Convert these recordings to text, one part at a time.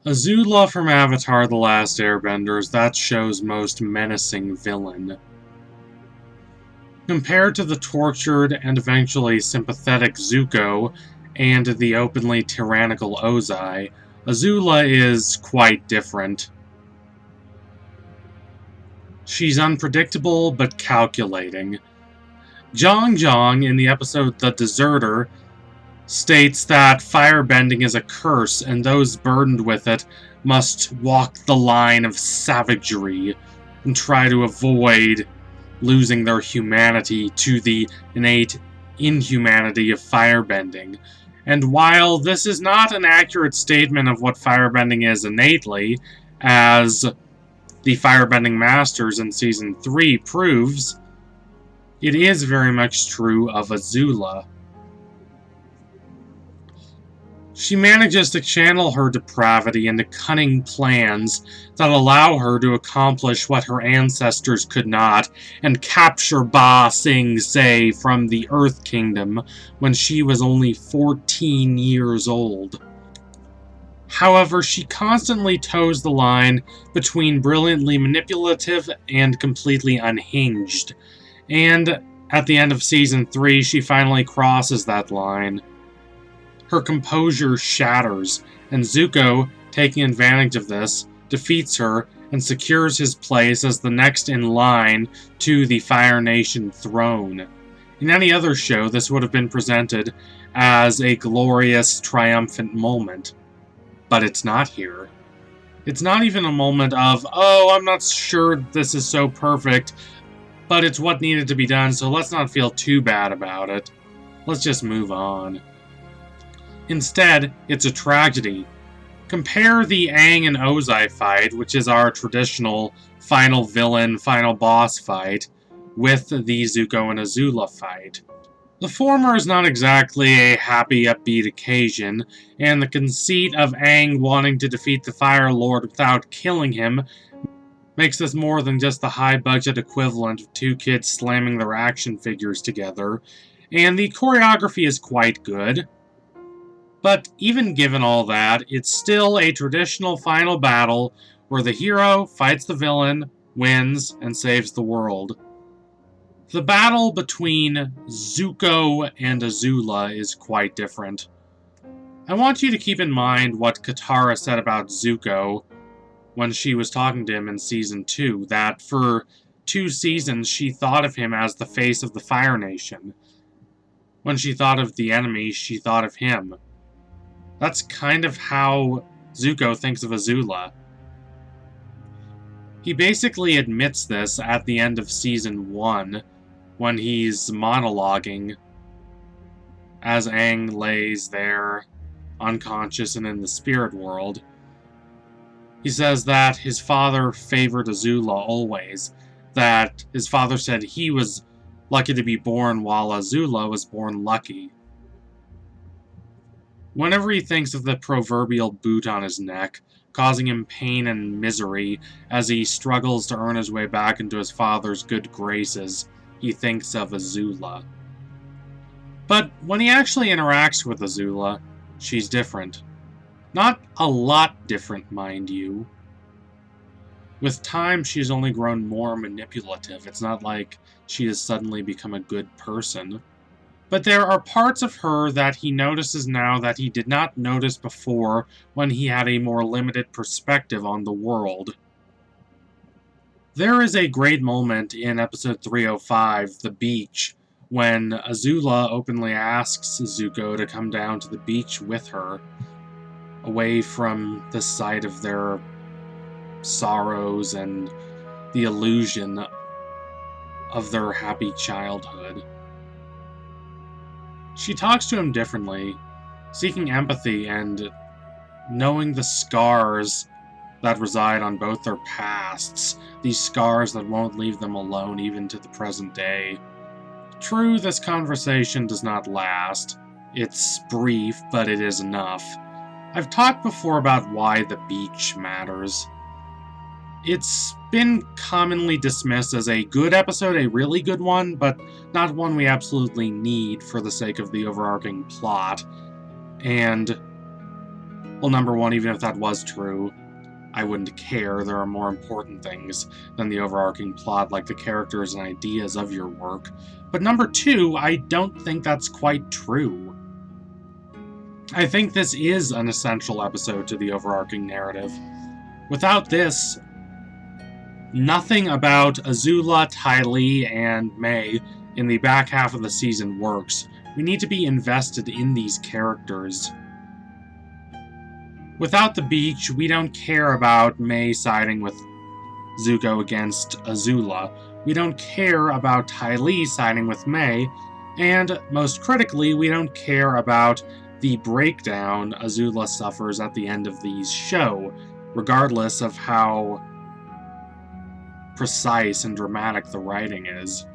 Azula from Avatar: The Last Airbender is that show's most menacing villain. Compared to the tortured and eventually sympathetic Zuko and the openly tyrannical Ozai, Azula is quite different. She's unpredictable but calculating. Zhang in the episode The Deserter states that firebending is a curse and those burdened with it must walk the line of savagery and try to avoid losing their humanity to the innate inhumanity of firebending. And while this is not an accurate statement of what firebending is innately, as the Firebending Masters in Season 3 proves, it is very much true of Azula. She manages to channel her depravity into cunning plans that allow her to accomplish what her ancestors could not and capture Ba Sing Se from the Earth Kingdom when she was only 14 years old. However, she constantly toes the line between brilliantly manipulative and completely unhinged, and at the end of Season 3, she finally crosses that line. Her composure shatters, and Zuko, taking advantage of this, defeats her and secures his place as the next in line to the Fire Nation throne. In any other show, this would have been presented as a glorious, triumphant moment. But it's not here. It's not even a moment of, oh, I'm not sure this is so perfect, but it's what needed to be done, so let's not feel too bad about it. Let's just move on. Instead, it's a tragedy. Compare the Aang and Ozai fight, which is our traditional final villain, final boss fight, with the Zuko and Azula fight. The former is not exactly a happy, upbeat occasion, and the conceit of Aang wanting to defeat the Fire Lord without killing him makes this more than just the high-budget equivalent of two kids slamming their action figures together, and the choreography is quite good. But even given all that, it's still a traditional final battle where the hero fights the villain, wins, and saves the world. The battle between Zuko and Azula is quite different. I want you to keep in mind what Katara said about Zuko when she was talking to him in Season 2, that for 2 seasons she thought of him as the face of the Fire Nation. When she thought of the enemy, she thought of him. That's kind of how Zuko thinks of Azula. He basically admits this at the end of Season 1, when he's monologuing as Aang lays there, unconscious and in the spirit world. He says that his father favored Azula always, that his father said he was lucky to be born while Azula was born lucky. Whenever he thinks of the proverbial boot on his neck, causing him pain and misery as he struggles to earn his way back into his father's good graces, he thinks of Azula. But when he actually interacts with Azula, she's different. Not a lot different, mind you. With time, she's only grown more manipulative. It's not like she has suddenly become a good person. But there are parts of her that he notices now that he did not notice before when he had a more limited perspective on the world. There is a great moment in episode 305, The Beach, when Azula openly asks Zuko to come down to the beach with her, away from the sight of their sorrows and the illusion of their happy childhood. She talks to him differently, seeking empathy and knowing the scars that reside on both their pasts, these scars that won't leave them alone even to the present day. True, this conversation does not last. It's brief, but it is enough. I've talked before about why the beach matters. It's been commonly dismissed as a good episode, a really good one, but not one we absolutely need for the sake of the overarching plot. And Well, number one, even if that was true, I wouldn't care. There are more important things than the overarching plot, like the characters and ideas of your work. But number two, I don't think that's quite true. I think this is an essential episode to the overarching narrative. Without this, nothing about Azula, Ty Lee, and May in the back half of the season works. We need to be invested in these characters. Without the beach, we don't care about May siding with Zuko against Azula. We don't care about Ty Lee siding with May. And, most critically, we don't care about the breakdown Azula suffers at the end of the show, regardless of how precise and dramatic the writing is.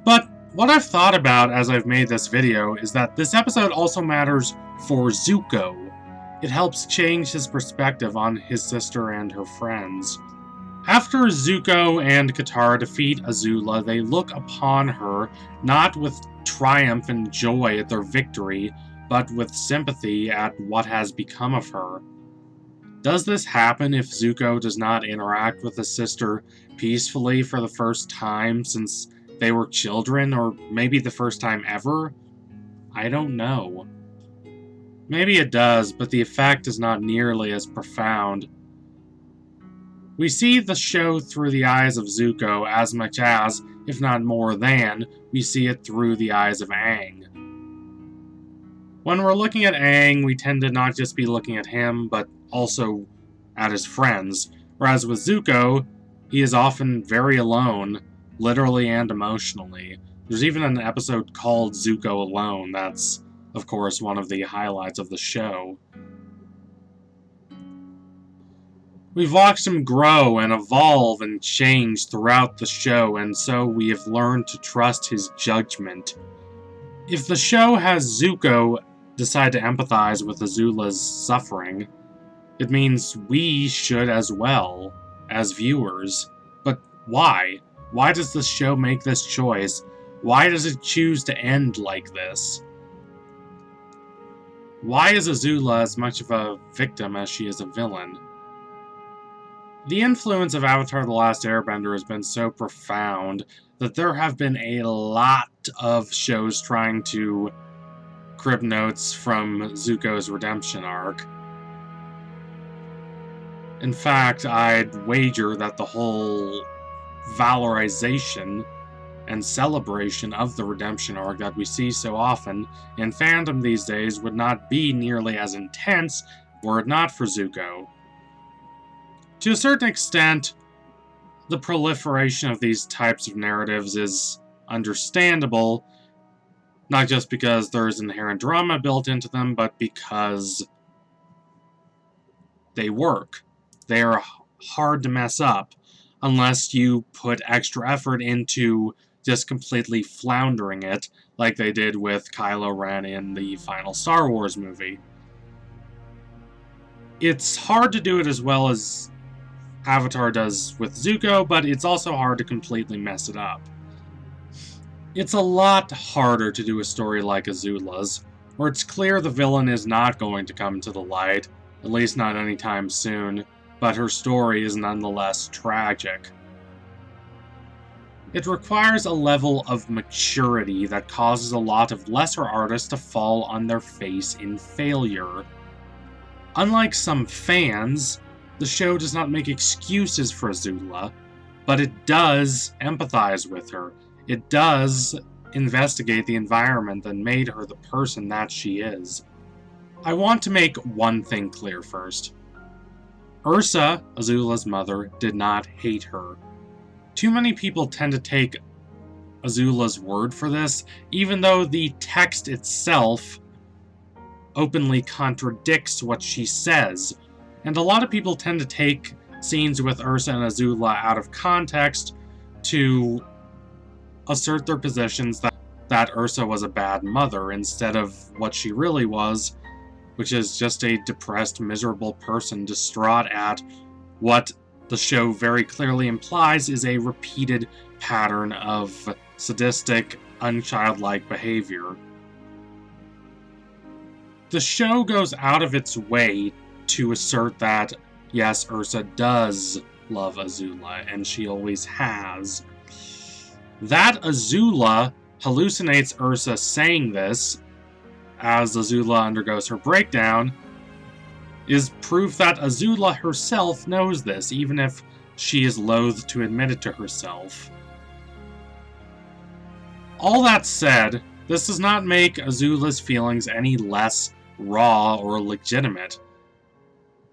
But what I've thought about as I've made this video is that this episode also matters for Zuko. It helps change his perspective on his sister and her friends. After Zuko and Katara defeat Azula, they look upon her not with triumph and joy at their victory, but with sympathy at what has become of her. Does this happen if Zuko does not interact with his sister peacefully for the first time since they were children, or maybe the first time ever? I don't know. Maybe it does, but the effect is not nearly as profound. We see the show through the eyes of Zuko as much as, if not more than, we see it through the eyes of Aang. When we're looking at Aang, we tend to not just be looking at him, but also at his friends, whereas with Zuko, he is often very alone, literally and emotionally. There's even an episode called Zuko Alone that's, of course, one of the highlights of the show. We've watched him grow and evolve and change throughout the show, and so we have learned to trust his judgment. If the show has Zuko decide to empathize with Azula's suffering, it means we should as well, as viewers. But why? Why does the show make this choice? Why does it choose to end like this? Why is Azula as much of a victim as she is a villain? The influence of Avatar: The Last Airbender has been so profound that there have been a lot of shows trying to crib notes from Zuko's redemption arc. In fact, I'd wager that the whole valorization and celebration of the redemption arc that we see so often in fandom these days would not be nearly as intense were it not for Zuko. To a certain extent, the proliferation of these types of narratives is understandable, not just because there is inherent drama built into them, but because they work. They are hard to mess up, unless you put extra effort into just completely floundering it, like they did with Kylo Ren in the final Star Wars movie. It's hard to do it as well as Avatar does with Zuko, but it's also hard to completely mess it up. It's a lot harder to do a story like Azula's, where it's clear the villain is not going to come to the light, at least not anytime soon, but her story is nonetheless tragic. It requires a level of maturity that causes a lot of lesser artists to fall on their face in failure. Unlike some fans, the show does not make excuses for Azula, but it does empathize with her. It does investigate the environment that made her the person that she is. I want to make one thing clear first. Ursa, Azula's mother, did not hate her. Too many people tend to take Azula's word for this, even though the text itself openly contradicts what she says. And a lot of people tend to take scenes with Ursa and Azula out of context to assert their positions that Ursa was a bad mother instead of what she really was, which is just a depressed, miserable person distraught at what the show very clearly implies is a repeated pattern of sadistic, unchildlike behavior. The show goes out of its way to assert that, yes, Ursa does love Azula, and she always has. That Azula hallucinates Ursa saying this as Azula undergoes her breakdown is proof that Azula herself knows this, even if she is loath to admit it to herself. All that said, this does not make Azula's feelings any less raw or legitimate.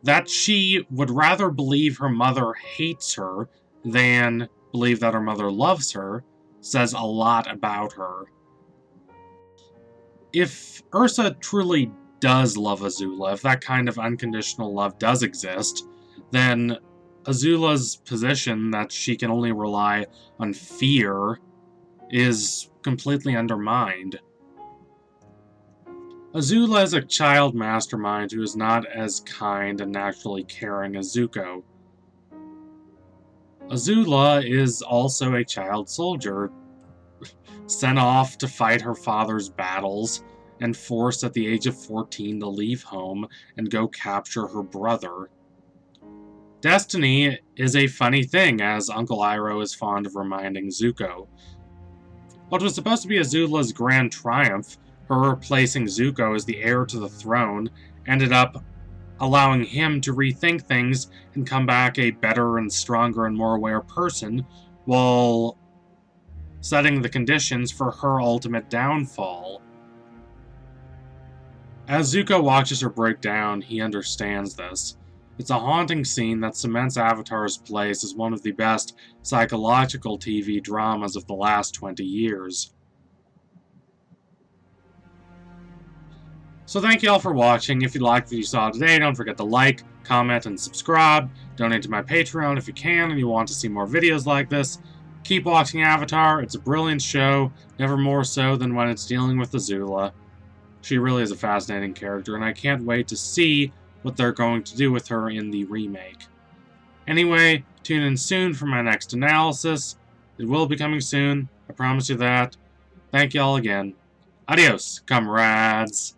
That she would rather believe her mother hates her than believe that her mother loves her says a lot about her. If Ursa truly does love Azula, if that kind of unconditional love does exist, then Azula's position that she can only rely on fear is completely undermined. Azula is a child mastermind who is not as kind and naturally caring as Zuko. Azula is also a child soldier, sent off to fight her father's battles, and forced at the age of 14 to leave home and go capture her brother. Destiny is a funny thing, as Uncle Iroh is fond of reminding Zuko. What was supposed to be Azula's grand triumph, her replacing Zuko as the heir to the throne, ended up allowing him to rethink things and come back a better and stronger and more aware person, while setting the conditions for her ultimate downfall. As Zuko watches her break down, he understands this. It's a haunting scene that cements Avatar's place as one of the best psychological TV dramas of the last 20 years. So thank you all for watching. If you liked what you saw today, don't forget to like, comment, and subscribe. Donate to my Patreon if you can and you want to see more videos like this. Keep watching Avatar. It's a brilliant show, never more so than when it's dealing with Azula. She really is a fascinating character, and I can't wait to see what they're going to do with her in the remake. Anyway, tune in soon for my next analysis. It will be coming soon, I promise you that. Thank you all again. Adios, comrades.